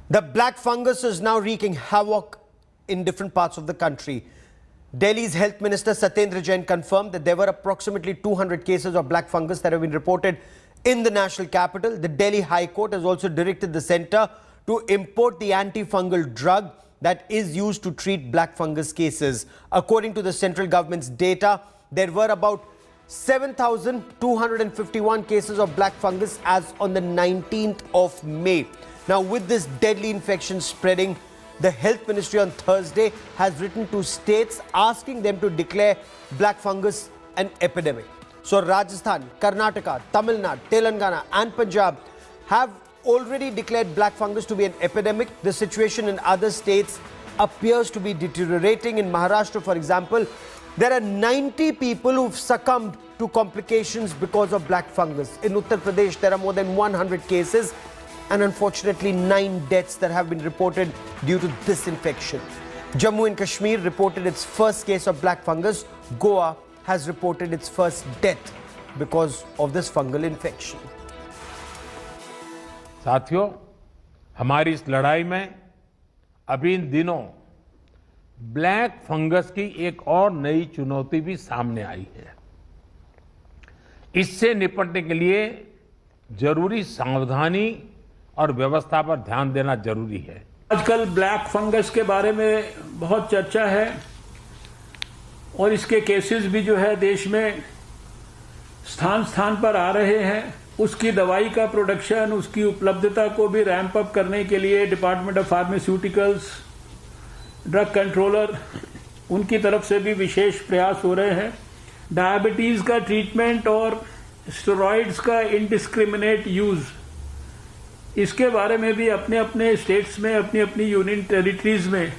The black fungus is now wreaking havoc in different parts of the country. Delhi's Health Minister Satyendra Jain confirmed that there were approximately 200 cases of black fungus that have been reported in the national capital. The Delhi High Court has also directed the centre to import the anti-fungal drug that is used to treat black fungus cases. According to the central government's data, there were about 7,251 cases of black fungus as on the 19th of May. Now, with this deadly infection spreading, the Health Ministry on Thursday has written to states asking them to declare black fungus an epidemic. So Rajasthan, Karnataka, Tamil Nadu, Telangana and Punjab have already declared black fungus to be an epidemic. The situation in other states appears to be deteriorating. In Maharashtra, for example, there are 90 people who've succumbed to complications because of black fungus. In Uttar Pradesh, there are more than 100 cases and unfortunately 9 deaths that have been reported due to this infection. Jammu and Kashmir reported its first case of black fungus. Goa has reported its first death because of this fungal infection. साथियों, हमारी इस लड़ाई में अभी इन दिनों black fungus की एक और नई चुनौती भी सामने आई है। इससे निपटने के लिए जरूरी सावधानी और व्यवस्था पर ध्यान देना जरूरी है। आजकल ब्लैक फंगस के बारे में बहुत चर्चा है और इसके केसेस भी जो है देश में स्थान स्थान पर आ रहे हैं। उसकी दवाई का प्रोडक्शन, उसकी उपलब्धता को भी रैंप अप करने के लिए department of pharmaceuticals, drug controller, उनकी तरफ से भी विशेष प्रयास हो रहे हैं। डायबिटीज का ट्रीटमेंट और स्टेरॉइड्स का इनडिस्क्रिमिनेट यूज, इसके बारे में भी अपने अपने स्टेट्स में, अपनी अपनी यूनियन टेरिटरीज में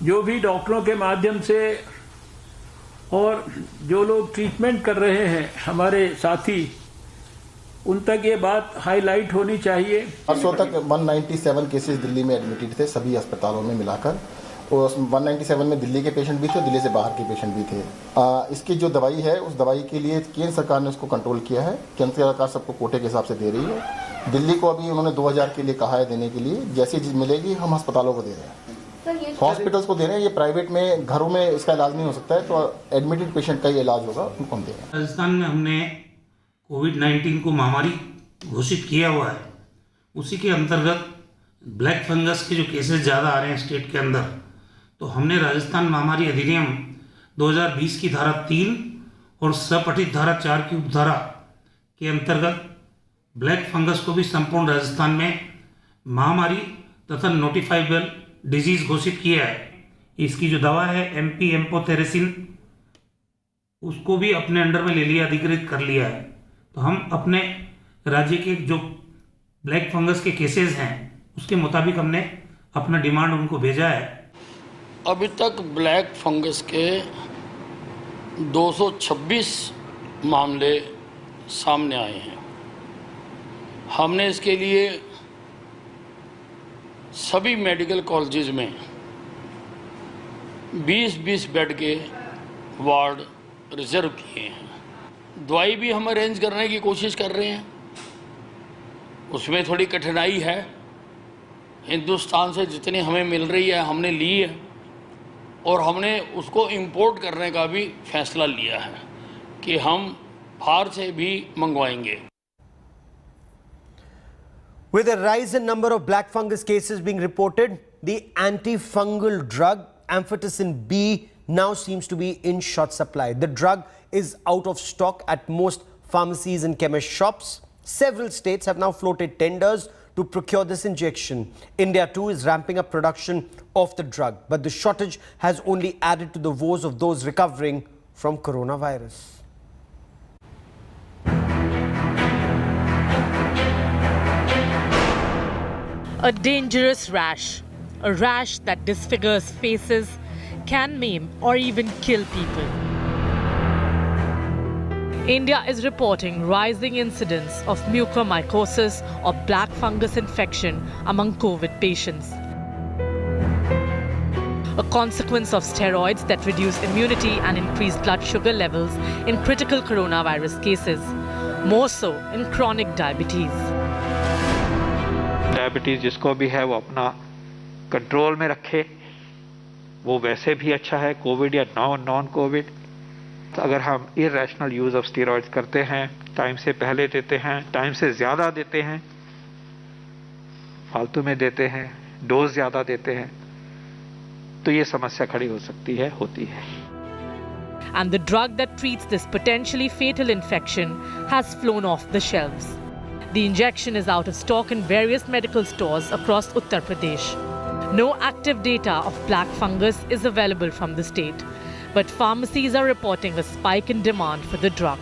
जो भी डॉक्टरों के माध्यम से और जो लोग ट्रीटमेंट कर रहे हैं हमारे साथी, उन तक ये बात हाईलाइट होनी चाहिए। परसों तक 197 केसेस दिल्ली में एडमिटेड थे, सभी अस्पतालों में मिलाकर। और 197 में दिल्ली के पेशेंट भी थे, दिल्ली से बाहर के पेशेंट भी थे। इसकी जो दवाई है, उस दवाई के लिए केंद्र सरकार ने उसको कंट्रोल किया है। केंद्र सरकार सबको कोटे के हिसाब से दे रही है। दिल्ली को अभी उन्होंने 2000 के लिए कहा है देने के लिए। जैसी चीज मिलेगी हम अस्पतालों को दे रहे हैं, हॉस्पिटल्स को दे रहे हैं। ये प्राइवेट में घरों में इसका इलाज नहीं हो सकता है, तो एडमिटेड पेशेंट का ये इलाज होगा, उनको हम दे रहे हैं। राजस्थान में हमने कोविड-19 को महामारी घोषित किया हुआ है। उसी के अंतर्गत ब्लैक फंगस के जो केसेस ज़्यादा आ रहे हैं स्टेट के अंदर, तो हमने राजस्थान महामारी अधिनियम 2020 की धारा 3 और सपठित धारा 4 की उपधारा के अंतर्गत ब्लैक फंगस को भी संपूर्ण राजस्थान में महामारी तथा नोटिफाइबल डिजीज घोषित किया है। इसकी जो दवा है एमपी एम्पोथेरेसिन, उसको भी अपने अंडर में ले लिया, अधिकृत कर लिया है। तो हम अपने राज्य के जो ब्लैक फंगस के केसेस हैं उसके मुताबिक हमने अपना डिमांड उनको भेजा है। अभी तक ब्लैक फंगस के 226 मामले सामने आए हैं। हमने इसके लिए सभी मेडिकल कॉलेजेस में 20-20 बेड के वार्ड रिजर्व किए हैं। दवाई भी हम अरेंज करने की कोशिश कर रहे हैं, उसमें थोड़ी कठिनाई है। हिंदुस्तान से जितनी हमें मिल रही है हमने ली है और हमने उसको इंपोर्ट करने का भी फैसला लिया है कि हम बाहर से भी मंगवाएंगे। With a rise in number of black fungus cases being reported, the anti-fungal drug amphotericin B now seems to be in short supply. The drug is out of stock at most pharmacies and chemist shops. Several states have now floated tenders to procure this injection. India too is ramping up production of the drug, but the shortage has only added to the woes of those recovering from coronavirus. A dangerous rash, a rash that disfigures faces, can maim or even kill people. India is reporting rising incidents of mucormycosis or black fungus infection among COVID patients. A consequence of steroids that reduce immunity and increase blood sugar levels in critical coronavirus cases, more so in chronic diabetes. Diabetes जिसको भी है वो अपना control में रखे, वो वैसे भी अच्छा है, कोविड या नॉन कोविड। तो अगर हम इरेशनल यूज़ ऑफ स्टेरॉइड्स करते हैं, टाइम से पहले देते हैं, टाइम से ज़्यादा देते हैं, फालतू में देते हैं, डोज ज़्यादा देते हैं, तो ये समस्या खड़ी हो सकती है, होती है। And the drug that treats this potentially fatal infection has flown off the shelves. The injection is out of stock in various medical stores across Uttar Pradesh. No active data of black fungus is available from the state, but pharmacies are reporting a spike in demand for the drug.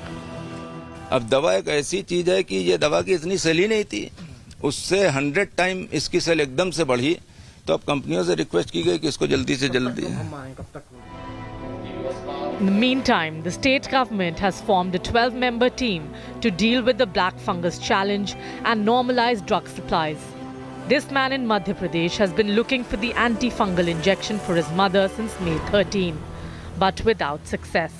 अब दवा एक ऐसी चीज है कि ये दवा की इतनी सेल ही नहीं थी, उससे 100 टाइम इसकी सेल एकदम से बढ़ी, तो अब कंपनियों से रिक्वेस्ट की गई कि इसको जल्दी से जल्दी। In the meantime, the state government has formed a 12-member team to deal with the black fungus challenge and normalize drug supplies. This man in Madhya Pradesh has been looking for the anti-fungal injection for his mother since May 13, but without success.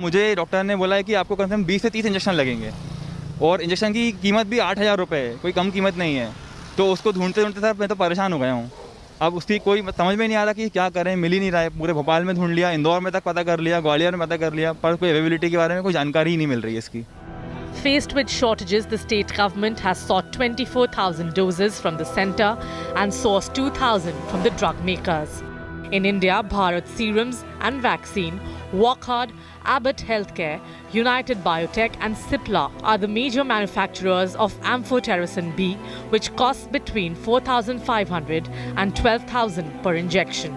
मुझे doctor ने बोला है कि आपको कम से कम 20 से 30 injection लगेंगे और इंजेक्शन की कीमत भी 8,000 रुपये है, कोई कम कीमत नहीं है। तो उसको ढूंढते ढूंढते सर मैं तो परेशान हो गया हूँ। अब उसकी कोई समझ में नहीं आ रहा कि क्या करें, मिल ही नहीं रहा है। पूरे भोपाल में ढूंढ लिया, इंदौर में तक पता कर लिया, ग्वालियर में पता कर लिया, पर कोई अवेलेबिलिटी के बारे में कोई जानकारी ही नहीं मिल रही है इसकी। Faced with shortages, the state government has sought 24,000 doses from the centre and sourced 2,000 from the drug makers. In India, Bharat Serums and Vaccine, Wockhardt, Abbott Healthcare, United Biotech and Cipla are the major manufacturers of amphotericin B, which costs between 4,500 and 12,000 per injection.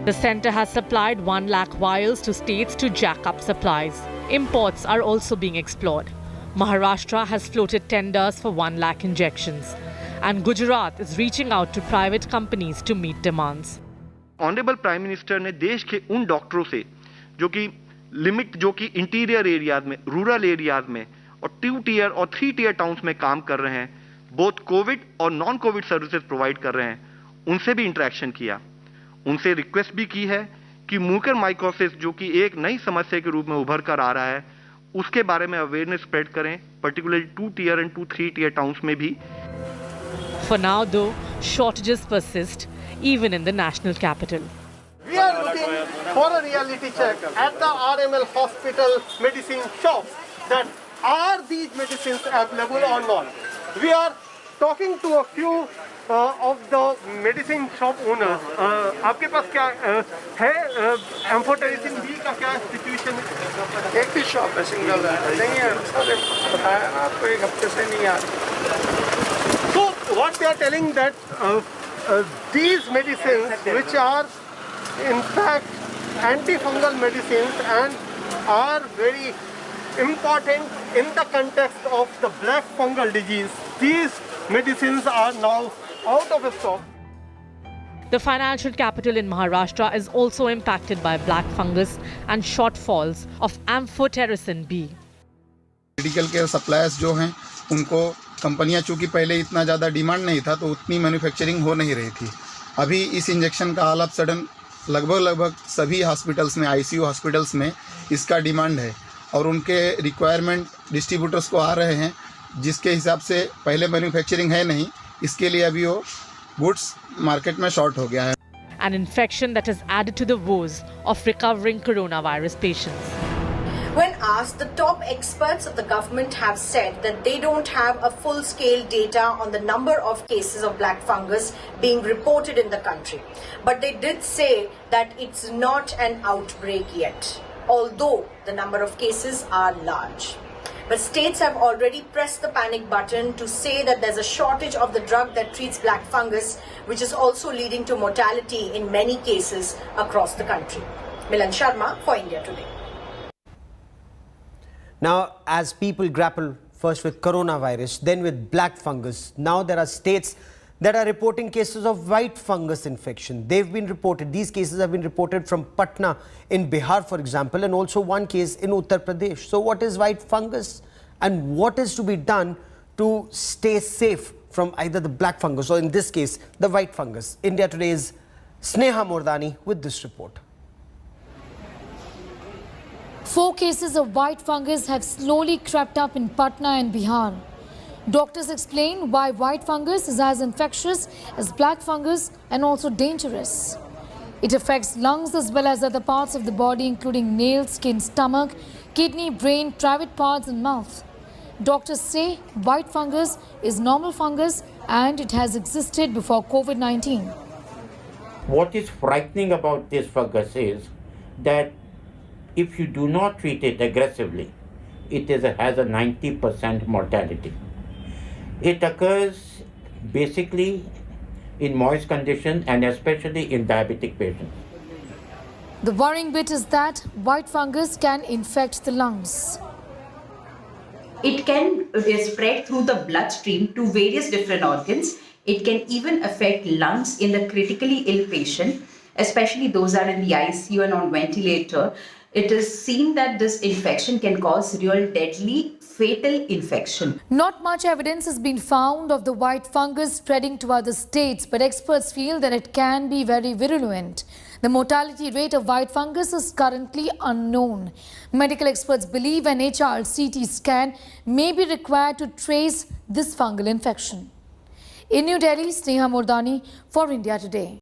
The centre has supplied 1 lakh vials to states to jack up supplies. Imports are also being explored. Maharashtra has floated tenders for 1 lakh injections. And Gujarat is reaching out to private companies to meet demands. Honourable prime minister ने देश के उन डॉक्टरों से जो कि interior areas में, rural areas में और 2 टियर और 3 टियर टाउन्स में काम कर रहे हैं, बोथ कोविड और नॉन कोविड सर्विसेज प्रोवाइड कर रहे हैं, उनसे भी इंटरेक्शन किया। उनसे रिक्वेस्ट भी की है कि म्यूकरमाइकोसिस जो कि एक नई समस्या के रूप में उभर कर आ रहा है, उसके बारे में अवेयरनेस स्प्रेड करें, particularly 2 tier and 3 tier towns में भी। For now, though, shortages persist, even in the national capital. We are looking for a reality check at the RML hospital medicine shops that are these medicines available or not. We are talking to a few of the medicine shop owners. आपके पास क्या है amphotericin B का क्या situation है? एक ही shop है, single है, नहीं है, सर बताया ना आपको, 1 हफ्ते से नहीं आ रही। So what they are telling that these medicines, which are in fact anti-fungal medicines and are very important in the context of the black fungal disease, these medicines are now out of stock. The financial capital in Maharashtra is also impacted by black fungus and shortfalls of amphotericin B. Medical के suppliers जो हैं उनको कंपनियां, चूंकि पहले इतना ज़्यादा demand नहीं था तो उतनी मैन्युफैक्चरिंग हो नहीं रही थी। अभी इस इंजेक्शन का ऑल ऑफ सडन लगभग सभी हॉस्पिटल्स में, आईसीयू हॉस्पिटल्स में इसका डिमांड है और उनके रिक्वायरमेंट डिस्ट्रीब्यूटर्स को आ रहे हैं, जिसके हिसाब से पहले मैन्युफैक्चरिंग है नहीं, इसके लिए अभी वो गुड्स मार्केट में शॉर्ट हो गया है। An infection that has added to the woes of recovering coronavirus patients. When asked, the top experts of the government have said that they don't have a full-scale data on the number of cases of black fungus being reported in the country. But they did say that it's not an outbreak yet, although the number of cases are large. But states have already pressed the panic button to say that there's a shortage of the drug that treats black fungus, which is also leading to mortality in many cases across the country. Milan Sharma for India Today. Now, as people grapple first with coronavirus, then with black fungus, now there are states that are reporting cases of white fungus infection. They've been reported, these cases have been reported from Patna in Bihar, for example, and also one case in Uttar Pradesh. So what is white fungus and what is to be done to stay safe from either the black fungus or in this case, the white fungus? India Today's Sneha Mordani with this report. 4 cases of white fungus have slowly crept up in Patna and Bihar. Doctors explain why white fungus is as infectious as black fungus and also dangerous. It affects lungs as well as other parts of the body, including nails, skin, stomach, kidney, brain, private parts and mouth. Doctors say white fungus is normal fungus and it has existed before COVID-19. What is frightening about this fungus is that if you do not treat it aggressively, it has a 90% mortality. It occurs basically in moist conditions and especially in diabetic patients. The worrying bit is that white fungus can infect the lungs. It can spread through the bloodstream to various different organs. It can even affect lungs in the critically ill patient, especially those that are in the ICU and on ventilator. It is seen that this infection can cause real deadly fatal infection. Not much evidence has been found of the white fungus spreading to other states, but experts feel that it can be very virulent. The mortality rate of white fungus is currently unknown. Medical experts believe an HRCT scan may be required to trace this fungal infection. In New Delhi, Sneha Murdani for India Today.